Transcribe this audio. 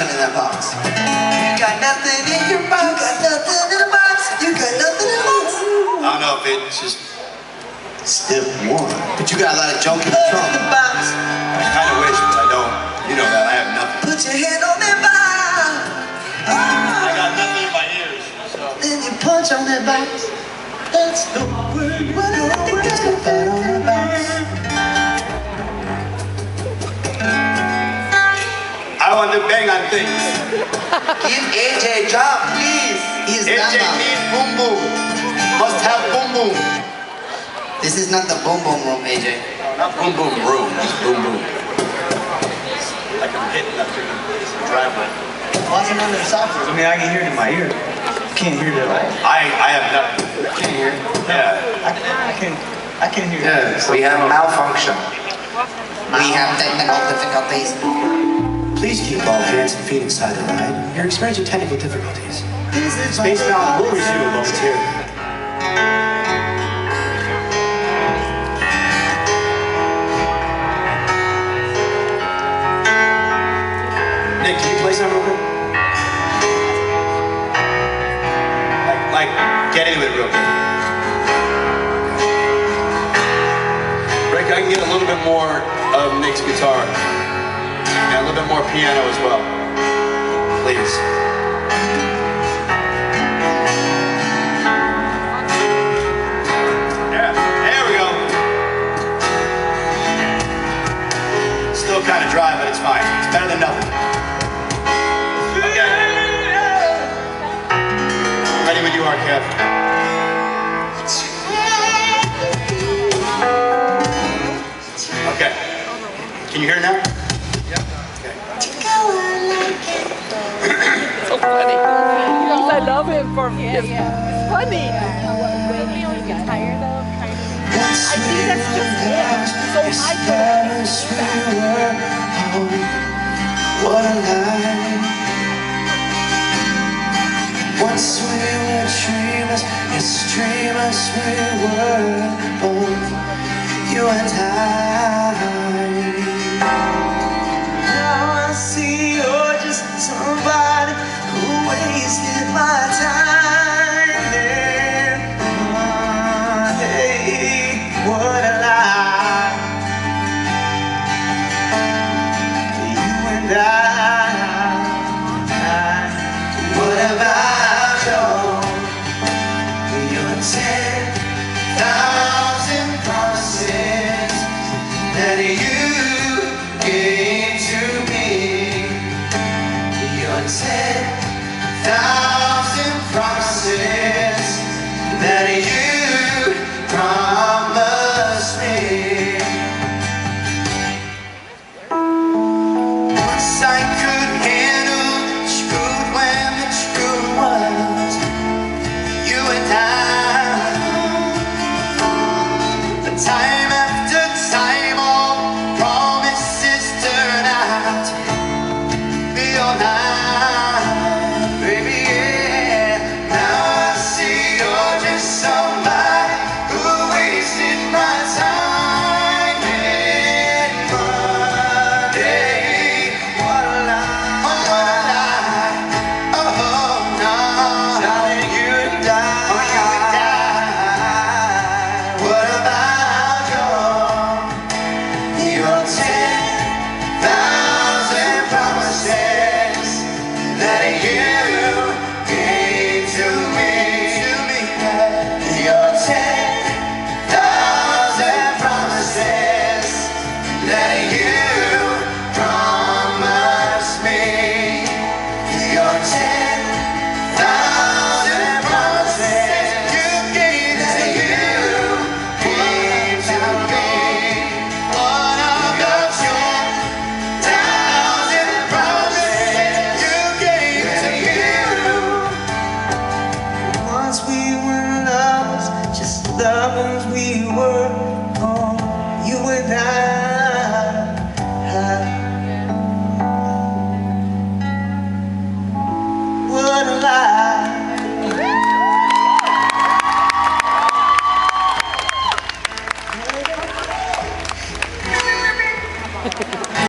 nothing in that box. You got nothing in your box. You got nothing in the box. You got nothing in the box. I don't know if it's just still warm. But you got a lot of junk in the trunk. I kind of wish, but I don't. You know that I have nothing. Put your hand on that box. I got nothing in my ears. So. Then you punch on that box. That's the word. What I think that's gonna fit on the box. I want to bang on things. Give AJ a job, please. He is AJ needs boom boom. Must have boom boom. This is not the boom boom room, AJ. No, not boom boom room. Just boom boom. Like I'm hitting up through the driveway. What's another software? I mean, I can hear it in my ear. I can't hear it at all. I have nothing. I can't hear it. Yeah. I can hear it. Yeah, we have malfunction. We have technical difficulties. Please keep all hands and feet inside the ride. You're experiencing technical difficulties. Spacebound will resume momentarily. Nick, can you play something real quick? Like, get into it real quick. Rick, I can get a little bit more of Nick's guitar. And a little bit more piano as well. Please. Yeah, there we go. Still kind of dry, but it's fine. It's better than nothing. Okay. I'm ready when you are, Kev. Okay. Can you hear it now? So funny. Because I love him for his. It's funny. I think that's just it. So hyper. What a lie. Once we were dreamers, yes, dreamers we were both, you and I. Now I see you're just somebody who wasted my time there. Hey, what a lie. You and I. What about your 10,000 promises that you gave to me? Your 10,000 promises that you promised me. Once I could handle the truth when the truth was you and I. But time after time, all promises turn out to be all lie, baby. Yeah. Now I see you're just somebody who wasted my time. And Monday, what a lie, oh, what a lie. Oh no, darling, you and I. Oh, you and I. What about your 10,000 promises that you gave to me? Your 10,000 promises that you promised me. Your 10,000 promises you gave to me. What about your 10,000 promises you gave to you? Once we were lovers, just lovers we were. Oh, you and I. What a lie.